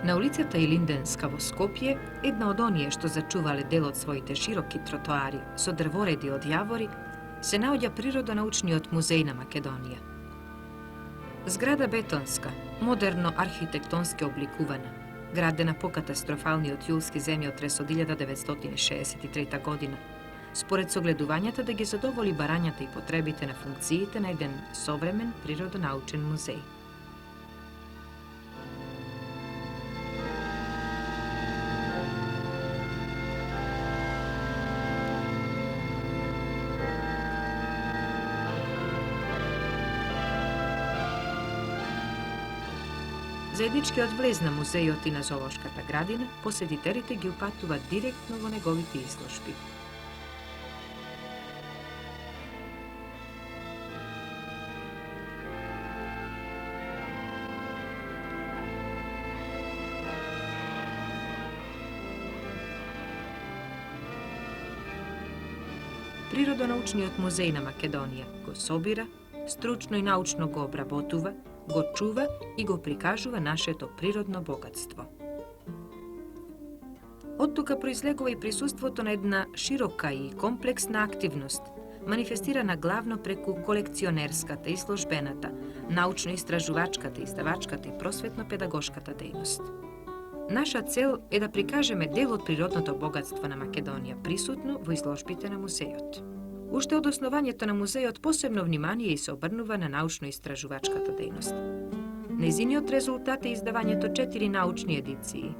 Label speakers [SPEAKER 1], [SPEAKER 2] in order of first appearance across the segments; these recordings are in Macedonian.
[SPEAKER 1] На улицата Илинденска во Скопје, една од оние што зачувале дел од своите широки тротоари со дрвореди од јавори, се наоѓа Природонаучниот музеј на Македонија. Зграда бетонска, модерно архитектонски обликувана, градена по катастрофалниот јулски земјотрес од 1963 година, според согледувањата да ги задоволи барањата и потребите на функциите на еден современ природонаучен музеј. Заедничкиот влез на музејот и на зоолошката градина, посетителите ги упатуваат директно во неговите изложби. Природонаучниот музеј на Македонија го собира, стручно и научно го обработува, го чува и го прикажува нашето природно богатство. Од тука произлегува и присуството на една широка и комплексна активност, манифестирана главно преку колекционерската, изложбената, научно-истражувачката, издавачката и просветно-педагошката дејност. Наша цел е да прикажеме дел од природното богатство на Македонија присутно во изложбите на музејот. Уште од основањето на музејот посебно внимание и се обрнува на научно-истражувачката дејност. Нејзиниот резултат е издавањето 4 научни едиции.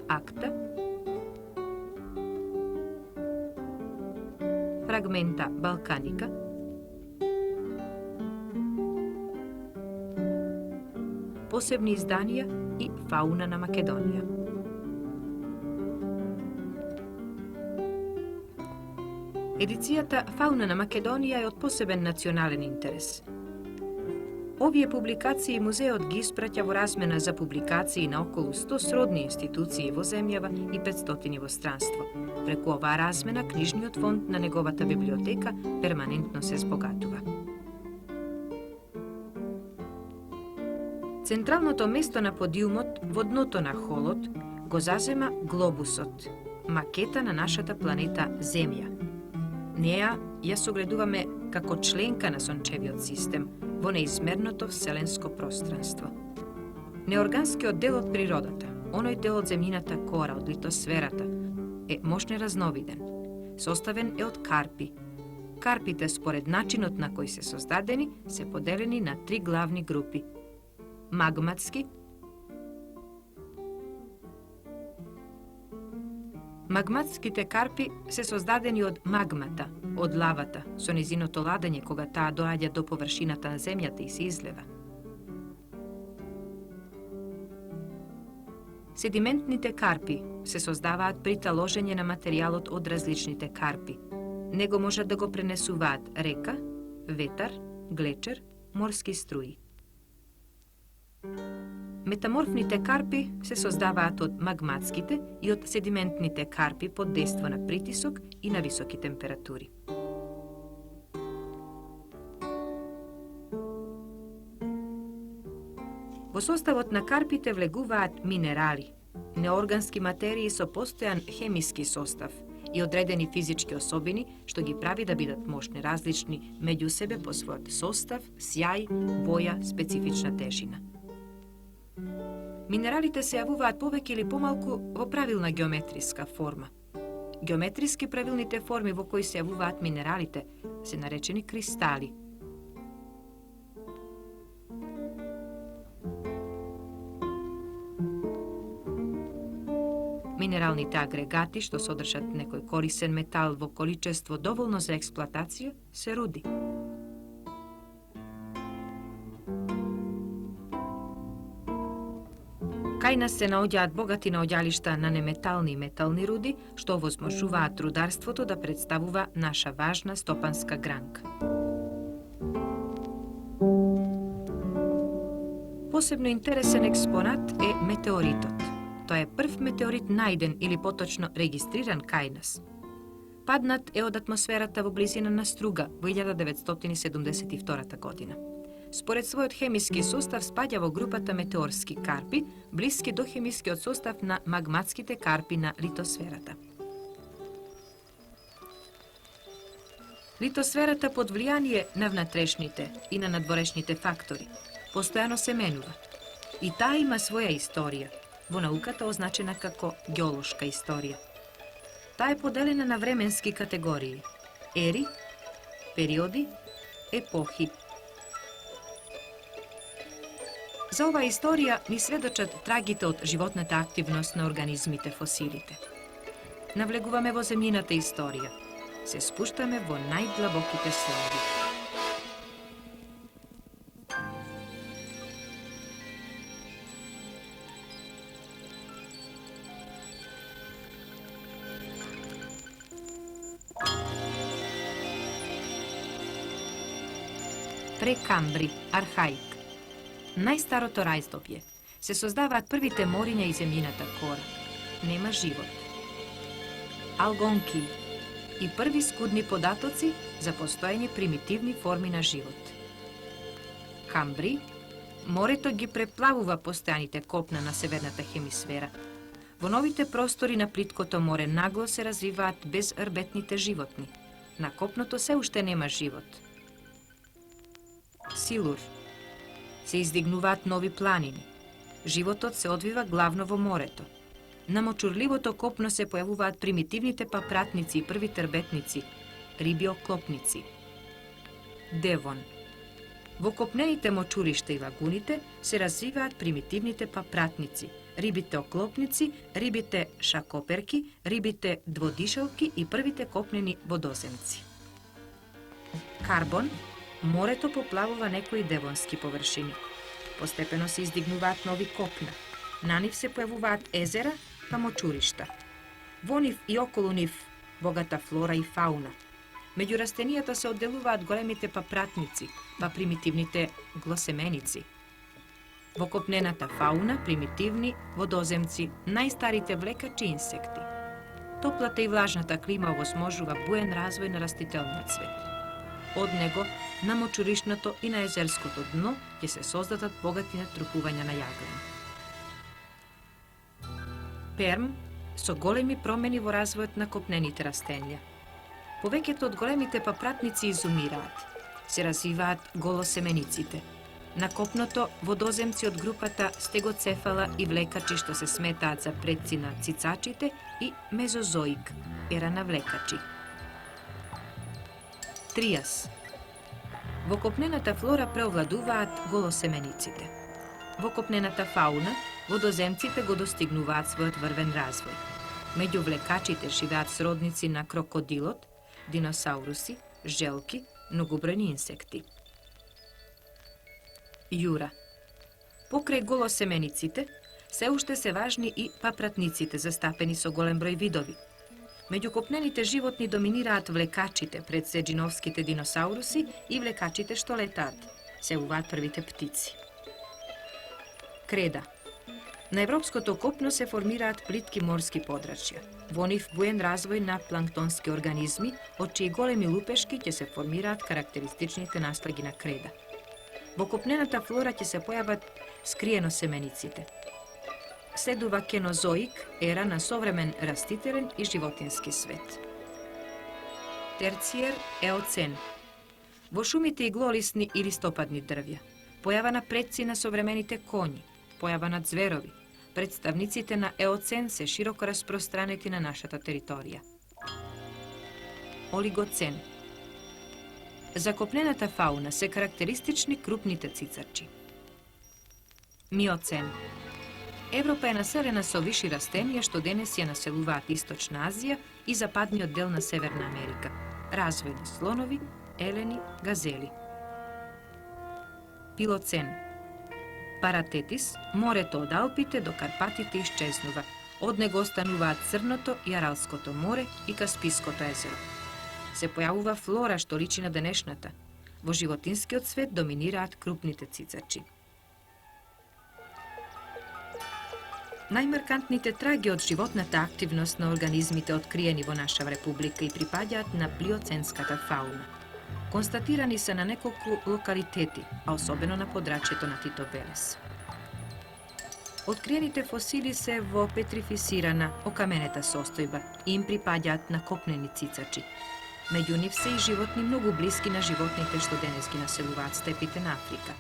[SPEAKER 1] Акта, Фрагмента Балканика, посебни изданија и Фауна на Македонија. Едицијата Фауна на Македонија е од посебен национален интерес. Овие публикации музеот ги испраќа во размена за публикации на околу 100 сродни институции во земјава и 500 во странство. Преку оваа размена, книжниот фонд на неговата библиотека перманентно се збогатува. Централното место на подиумот во дното на холот го зазема глобусот, макета на нашата планета Земја. Неа ја согледуваме како членка на сончевиот систем во неизмерното вселенско пространство. Неорганскиот дел од природата, оној дел од земјината кора, од литосферата, е мощно разновиден. Составен е од карпи. Карпите, според начинот на кој се создадени, се поделени на 3 главни групи: магматски, магматските карпи се создадени од магмата, од лавата, со незиното ладење кога таа доаѓа до површината на земјата и се излева. Седиментните карпи се создаваат при таложење на материјалот од различните карпи. Него можат да го пренесуваат река, ветар, глечер, морски струи. Метаморфните карпи се создаваат од магматските и од седиментните карпи под дејство на притисок и на високи температури. Во составот на карпите влегуваат минерали, неоргански материи со постојан хемиски состав и одредени физички особини што ги прави да бидат мощни различни меѓу себе по својот состав, сјај, боја, специфична тежина. Минералите се јавуваат повеќе или помалку во правилна геометриска форма. Геометриски правилните форми во кои се јавуваат минералите се наречени кристали. Минералните агрегати што содржат некој корисен метал во количество доволно за експлоатација се руди. Кај нас се наоѓаат богати наоѓалишта на неметални и метални руди, што овозможуваат рударството да представува наша важна стопанска гранка. Посебно интересен експонат е метеоритот. Тоа е прв метеорит најден или поточно регистриран кај нас. Паднат е од атмосферата во близина на Струга во 1972 година. Според својот хемиски состав спаѓа во групата метеорски карпи, блиски до хемискиот состав на магматските карпи на литосферата. Литосферата под влијание на внатрешните и на надворешните фактори постојано се менува. И таа има своја историја, во науката означена како геолошка историја. Таа е поделена на временски категории – ери, периоди, епохи. За оваа историја ни сведочат трагите од животната активност на организмите фосилите. Навлегуваме во земјината историја. Се спуштаме во најдлабоките слоеви. Прекамбри, архаик. Најстарото рајздобје. Се создаваат првите мориња и земјината кора. Нема живот. Алгонки и први скудни податоци за постоење примитивни форми на живот. Камбри, морето ги преплавува постојаните копна на северната хемисфера. Во новите простори на плиткото море нагло се развиваат безрбетните животни. На копното се уште нема живот. Силур. Се издигнуваат нови планини. Животот се одвива главно во морето. На мочурливото копно се појавуваат примитивните папратници и првите рбетници, рибиоклопници. Девон. Во копнените мочуришта и лагуните се развиваат примитивните папратници, рибите оклопници, рибите шакоперки, рибите дводишалки и првите копнени водоземци. Карбон. Морето поплавува некои девонски површини. Постепено се издигнуваат нови копна. На нив се појавуваат езера, па мочуришта. Во нив и околу нив богата флора и фауна. Меѓу растенијата се одделуваат големите папратници, па примитивните глосеменици. Во копнената фауна примитивни водоземци, најстарите влекачи инсекти. Топлата и влажната клима овозможува буен развој на растителниот свет. Од него, на мочуришното и на езерското дно ќе се создадат богати натрупувања на јаглен. Перм со големи промени во развојот на копнените растенија. Повеќето од големите папратници изумираат. Се развиваат голосемениците. На копното водоземци од групата стегоцефала и влекачи што се сметаат за предци на цицачите и мезозоик, ера на влекачи. Триас. Во копнената флора преовладуваат голосемениците. Во копнената фауна, водоземците го достигнуваат својот врвен развој. Меѓу влекачите живеат сродници на крокодилот, диносауруси, желки, многобројни инсекти. Јура. Покрај голосемениците, се уште се важни и папратниците застапени со голем број видови. Меѓу копнените животни доминираат влекачите, пред се джиновските диносауруси и влекачите што летаат. Се јавуваат првите птици. Креда. На европското копно се формираат плитки морски подрачја. Во нив буен развој на планктонски организми, од чии големи лупешки ќе се формираат карактеристичните настаги на креда. Во копнената флора ќе се појават скриено семениците. Следува кенозоик, ера на современ растителен и животински свет. Терциер еоцен. Во шумите и глолисни и листопадни дрвја. Појава на предци на современите коњи, појава на зверови. Представниците на еоцен се широко распространети на нашата територија. Олигоцен. За копнената фауна се карактеристични крупните цицарчи. Миоцен. Европа е населена со виши растенија што денес ја населуваат Источна Азија и западниот дел на Северна Америка. Развојни слонови, елени, газели. Пилоцен. Паратетис, морето од Алпите до Карпатите исчезнува. Од него остануваат Црното и Аралското море и Каспиското езеро. Се појавува флора што личи на денешната. Во животинскиот свет доминираат крупните цицачи. Најмаркантните траги од животната активност на организмите откриени во нашава република и припаѓаат на плиоценската фауна. Констатирани се на неколку локалитети, а особено на подрачјето на Тито Велес. Откриените фосили се во петрифисирана, окаменета состојба и им припаѓаат на копнени цицачи. Меѓу нив се и животни многу блиски на животните што денес ги населуваат степите на Африка.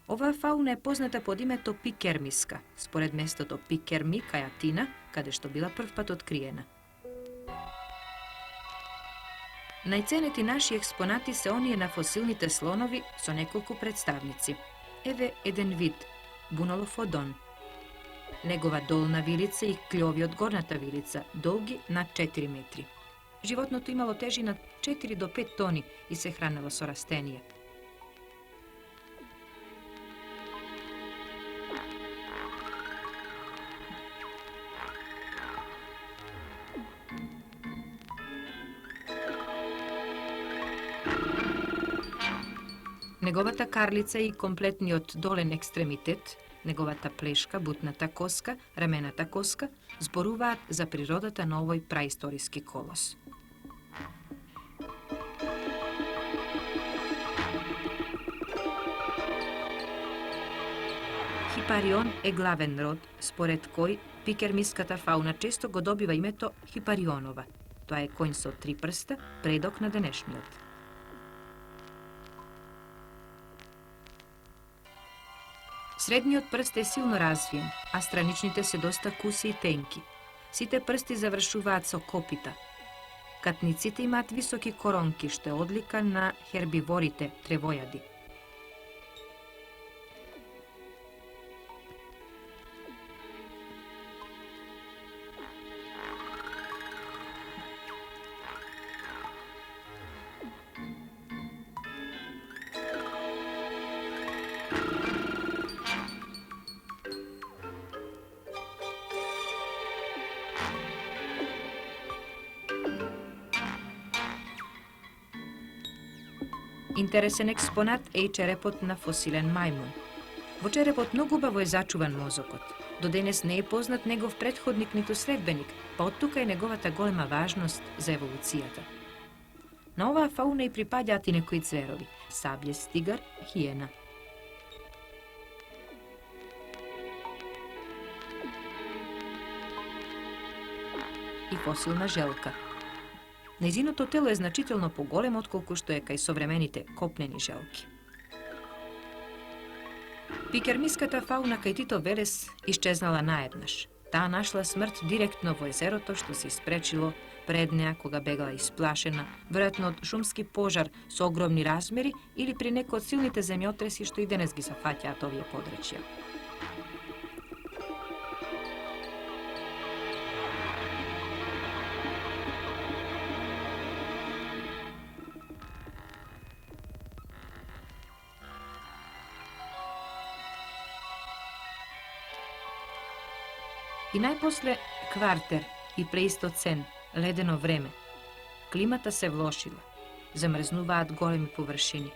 [SPEAKER 1] Оваа фауна е позната под името пикермиска, според местото Пикерми кај Атина, каде што била првпат откриена. Најценети наши експонати се оние на фосилните слонови со неколку представници. Еве еден вид, Бунолофодон. Негова долна вилица и клјови од горната вилица, долги над 4 метри. Животното имало тежина 4 до 5 тони и се хранело со растенија. Неговата карлица и комплетниот долен екстремитет, неговата плешка, бутната коска, рамената коска, зборуваат за природата на овој праисториски колос. Хипарион е главен род, според кој пикермиската фауна често го добива името Хипарионова. Тоа е коњ со 3 прста, предок на денешниот. Средниот прст е силно развиен, а страничните се доста куси и тенки. Сите прсти завршуваат со копита. Катниците имаат високи коронки, што е одлика на хербиворите, тревојади. Интересен експонат е и черепот на фосилен мајмун. Во черепот многу убаво е зачуван мозокот. До денес не е познат негов претходник ниту следбеник, па оттука е неговата голема важност за еволуцијата. На оваа фауна и припаѓаат и некои зверови – сабљест тигар, хиена. И фосилна желка. Нејзиното тело е значително поголемо отколку што е кај современите копнени желки. Пикермиската фауна кај Тито Велес исчезнала наеднаш. Таа нашла смрт директно во езерото што се испречило пред неа кога бегала исплашена, веројатно од шумски пожар со огромни размери или при некој од силните земјотреси што и денес ги зафаќаат овие подрачја. И најпосле квартер и преистоцен, ледено време. Климата се влошила, замрзнуваат големи површини.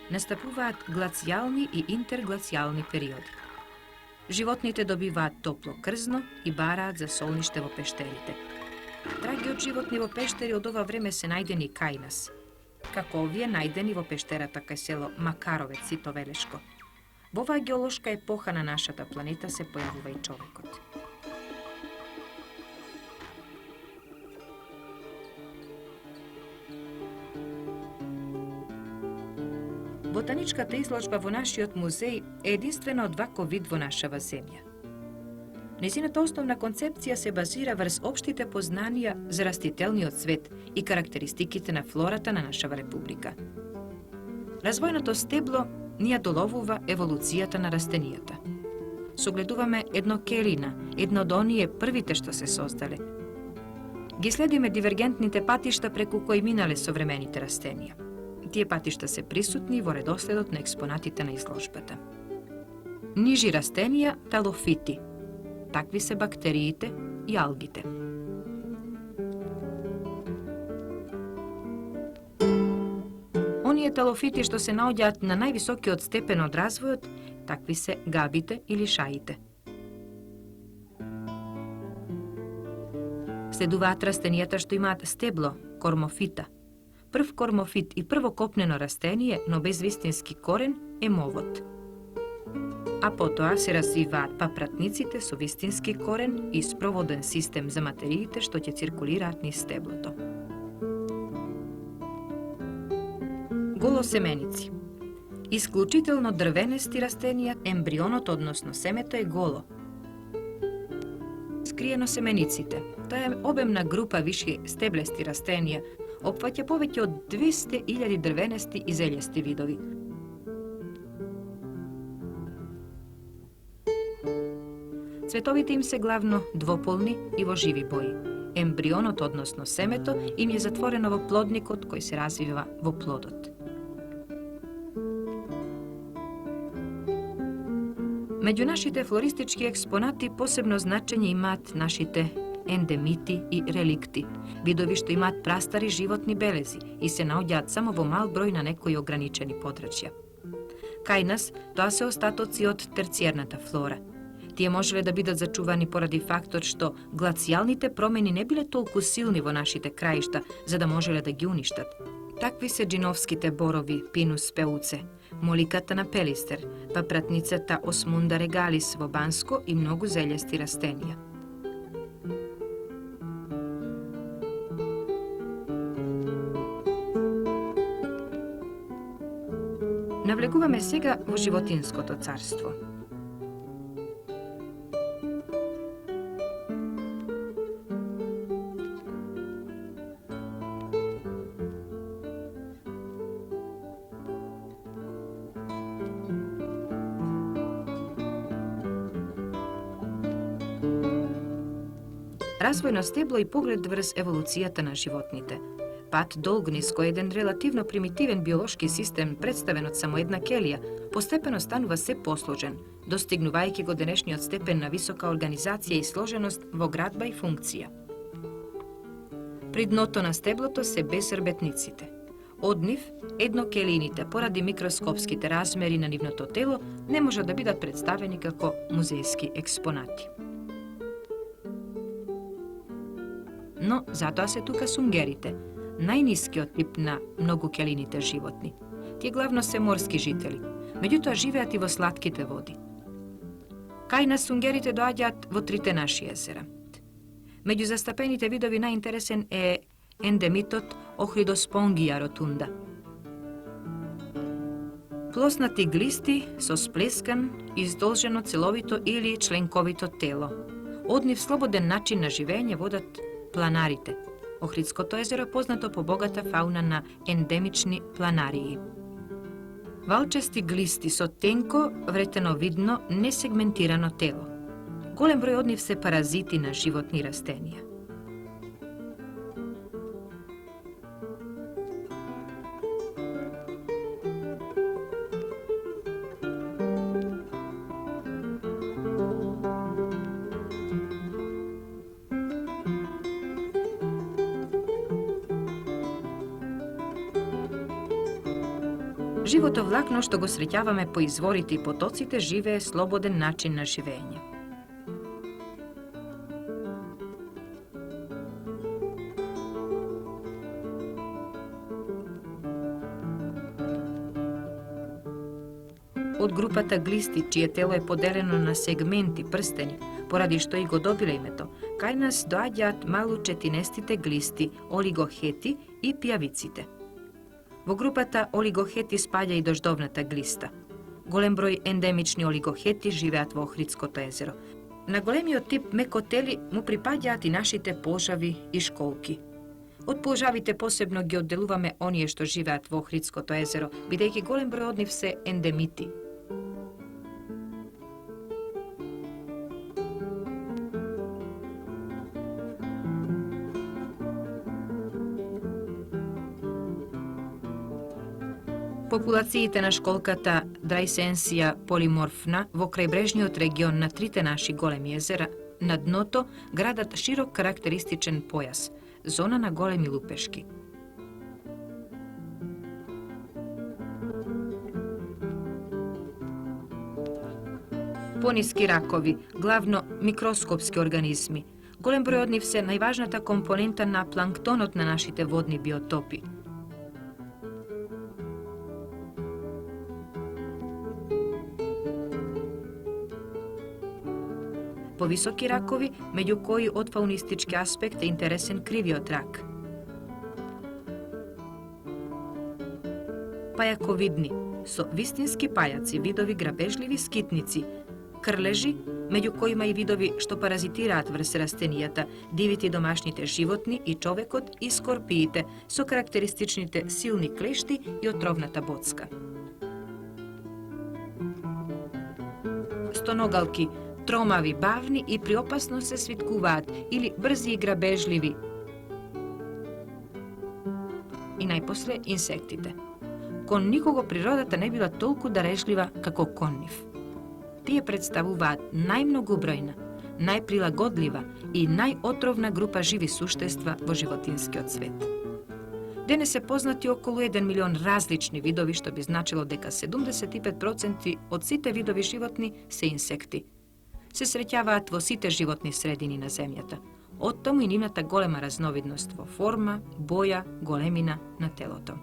[SPEAKER 1] Настапуваат глацијални и интерглацијални периоди. Животните добиваат топло крзно и бараат за солниште во пештерите. Траги од животни во пештери од ова време се најдени кај нас, како овие најдени во пештерата кај село Макаровец, Тито Велешко. Во оваа геолошка епоха на нашата планета се појавува и човекот. Ботаничката изложба во нашиот музеј е единствена од ваков вид во нашава земја. Нејзината основна концепција се базира врз општите познанија за растителниот свет и карактеристиките на флората на нашава република. Развојното стебло ни ја доловува еволуцијата на растенијата. Согледуваме едно келина, едно од оние првите што се создале. Ги следиме дивергентните патишта преку кои минале современите растенија. Тие патишта се присутни во редоследот на експонатите на изложбата. Нижи растенија – талофити. Такви се бактериите и алгите. Оние талофити што се наоѓаат на највисокиот степен од развојот, такви се габите или шаите. Следуваат растенијата што имаат стебло, кормофита. Прв кормофит и прво копнено растение, но без вистински корен, е мовот. А потоа се развиваат папратниците со вистински корен и спроводен систем за материите што ќе циркулираат низ стеблото. Голосеменици. Исклучително дрвенести растенија, ембрионот, односно семето, е голо. Скриено семениците. Таа е обемна група виши стеблести растенија, опфаќа повеќе од 200.000 дрвенести и зелјести видови. Цветовите им се главно двополни и во живи бои. Ембрионот, односно семето, им е затворено во плодникот кој се развива во плодот. Меѓу нашите флористички експонати посебно значење имаат нашите ендемити и реликти, видови што имаат прастари животни белези и се наоѓаат само во мал број на некои ограничени подрачја. Кај нас тоа се остатоци од терциерната флора. Тие можеле да бидат зачувани поради фактот што глацијалните промени не биле толку силни во нашите краишта за да можеле да ги уништат. Такви се джиновските борови Pinus peuce, моликата на Пелистер, папратницата Osmunda regalis во Банско и многу зелјести растенија. Навлегуваме сега во животинското царство. Развојно стебло и поглед врз еволуцијата на животните. Пат долг низ кој еден релативно примитивен биолошки систем представен од само една келија, постепено станува се посложен, достигнувајќи го денешниот степен на висока организација и сложеност во градба и функција. При дното на стеблото се безрбетниците. Од нив, еднокелините, поради микроскопските размери на нивното тело, не можат да бидат представени како музејски експонати. Но затоа се тука сунгерите, најнискиот тип на многукелините животни. Тие главно се морски жители, меѓутоа живеат и во слатките води. Кај нас сунгерите доаѓаат во трите наши езера. Меѓу застапените видови најинтересен е ендемитот Ohridospongia rotunda. Плоснати глисти со сплескан, издолжено целовито или членковито тело. Од нив слободен начин на живење водат планарите. Охридското езеро е познато по богата фауна на ендемични планарии. Валчести глисти со тенко, вретеновидно, несегментирано тело. Голем број од нив се паразити на животни растенија. Живото влакно што го среќаваме по изворите и потоците живее слободен начин на живење. Од групата глисти, чие тело е поделено на сегменти, прстени, поради што и го добиле името, кај нас доаѓаат малучетинестите глисти, олигохети и пијавиците. Во групата олигохети спаѓа и дождовната глиста. Голем број ендемични олигохети живеат во Охридското езеро. На големиот тип мекотели му припаѓаат и нашите полжави и школки. Од полжавите посебно ги одделуваме оние што живеат во Охридското езеро, бидејќи голем број од нив се ендемити. Популациите на школката Драйсенсија полиморфна во крајбрежниот регион на трите наши големи езера, на дното градат широк карактеристичен појас, зона на големи лупешки. Пониски ракови, главно микроскопски организми. Голем број од нив се најважната компонента на планктонот на нашите водни биотопи. Повисоки ракови, меѓу кои од фаунистички аспект е интересен кривиот рак. Пајаковидни, со вистински пајаци, видови грабежливи скитници, крлежи, меѓу кои има и видови што паразитираат врз растенијата, дивите и домашните животни и човекот и скорпиите со карактеристичните силни клешти и отровната боцка. Стоногалки, тромави, бавни и при опасност се свиткуваат или брзи и грабежливи. И најпосле инсектите. Кон никого природата не била толку дарежлива како кон нив. Тие представуваат најмногубројна, најприлагодлива и најотровна група живи суштества во животинскиот свет. Денес се познати околу 1 милион различни видови, што би значило дека 75% од сите видови животни се инсекти. Се среќаваат во сите животни средини на земјата. Оттаму и нивната голема разновидност во форма, боја, големина на телото.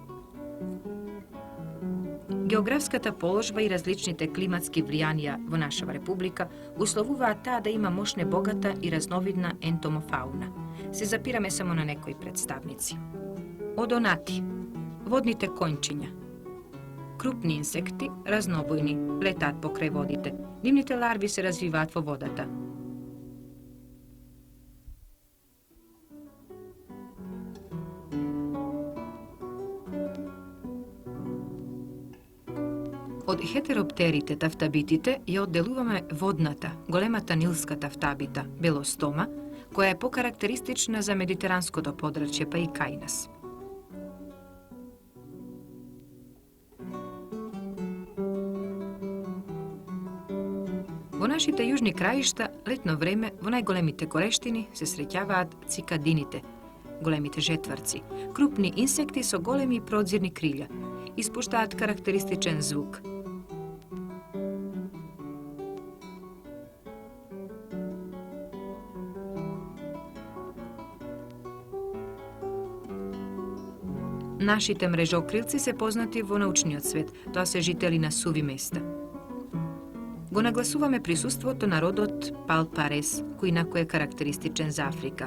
[SPEAKER 1] Географската положба и различните климатски влијанија во нашава република условуваат таа да има мощне богата и разновидна ентомофауна. Се запираме само на некои представници. Одонати, водните конјчиња. Крупни инсекти, разнобојни, летаат покрај водите. Нивните ларви се развиваат во водата. Од хетероптерите тафтабитите ја одделуваме водната, големата нилска тафтабита, белостома, која е покарактеристична за медитеранското подрачје, па и кај нас. Во нашите јужни краишта, летно време, во најголемите горештини се среќаваат цикадините, големите жетварци, крупни инсекти со големи продзирни крилја, испуштаат карактеристичен звук. Нашите мрежокрилци се познати во научниот свет, тоа се жители на суви места. Го нагласуваме присуството на родот Палпарес, кој инаку е карактеристичен за Африка.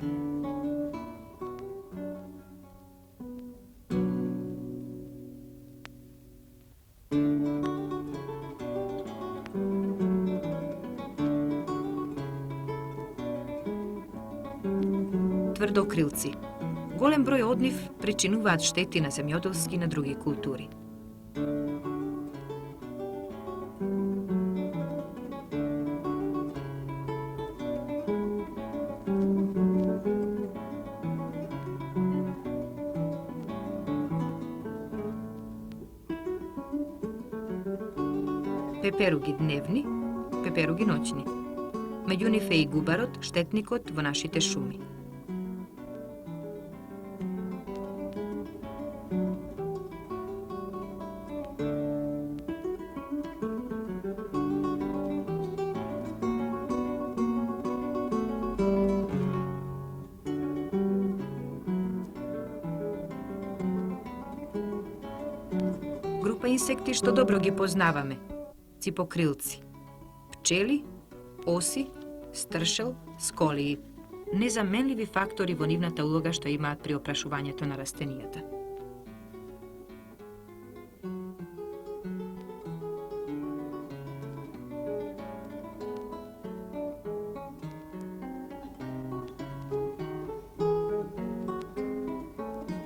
[SPEAKER 1] Тврдокрилци. Голем број од нив причинуваат штети на земјоделски и на други култури. Пеперуги дневни, пеперуги ноќни. Меѓу нив е и губарот, штетникот во нашите шуми. Група инсекти што добро ги познаваме. Ципокрилци, пчели, оси, стршел, сколии. Незаменливи фактори во нивната улога што имаат при опрашувањето на растенијата.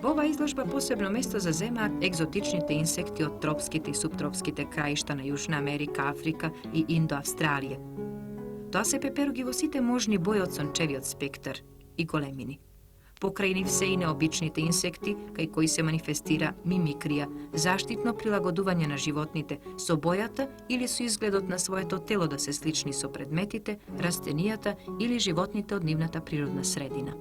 [SPEAKER 1] Во оваа изложба посебно место заземаат екзотичните инсекти од тропските и суптропските краишта на Јужна Америка, Африка и Индо-Австралија. Тоа се пеперуги во сите можни бои од сончевиот спектар и големини. Покрај нив се и необичните инсекти, кај кои се манифестира мимикрија, заштитно прилагодување на животните со бојата или со изгледот на своето тело да се слични со предметите, растенијата или животните од нивната природна средина.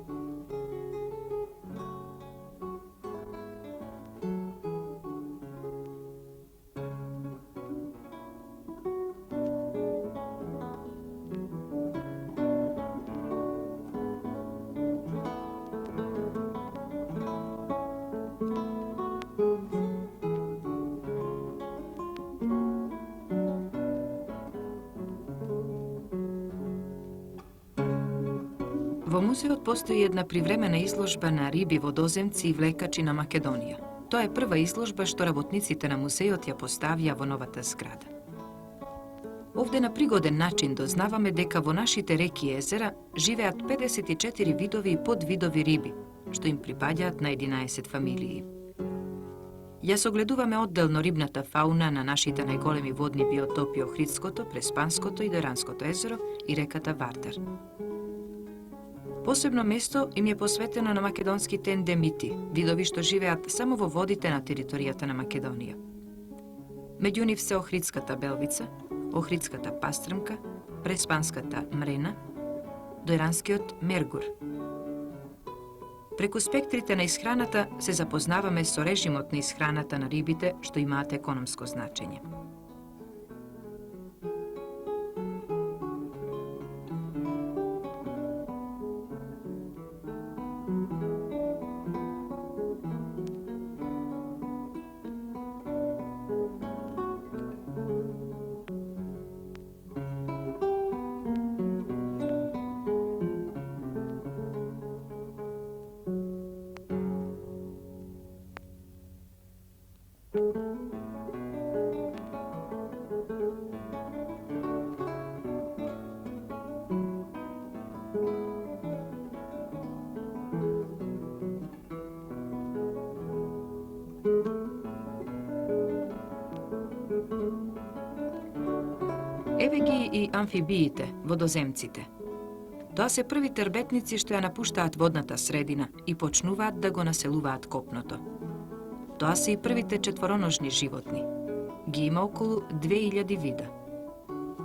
[SPEAKER 1] Во музеот постои една привремена изложба на риби, водоземци и влекачи на Македонија. Тоа е прва изложба што работниците на музеот ја поставија во новата зграда. Овде на пригоден начин дознаваме дека во нашите реки и езера живеат 54 видови и подвидови риби, што им припаѓаат на 11 фамилии. Ја согледуваме одделно рибната фауна на нашите најголеми водни биотопи Охридското, Преспанското и Деранското езеро и реката Вардар. Посебно место им е посветено на македонските ендемити, видови што живеат само во водите на територијата на Македонија. Меѓу нив се Охридската белвица, Охридската пастрмка, Преспанската мрена, Деранскиот мергур. Преку спектрите на исхраната се запознаваме со режимот на исхраната на рибите што имаат економско значење. Еве ги и амфибиите, водоземците. Тоа се првите рбетници што ја напуштаат водната средина и почнуваат да го населуваат копното. Тоа се и првите четвороножни животни. Ги има околу 2000 вида.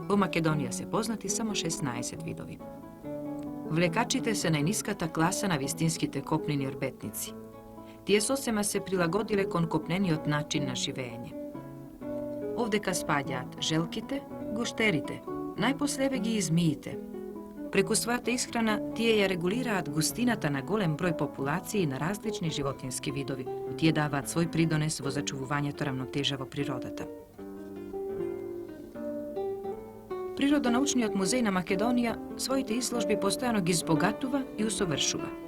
[SPEAKER 1] Во Македонија се познати само 16 видови. Влекачите се најниската класа на вистинските копнени рбетници. Тие сосема се прилагодиле кон копнениот начин на живење. Овдека спаѓаат желките, гуштерите, најпослеве ги и змиите. Преку својата исхрана тие ја регулираат густината на голем број популации на различни животински видови. Тие даваат свој придонес во зачувувањето рамнотежа во природата. Природонаучниот музеј на Македонија своите изложби постојано ги збогатува и усовршува.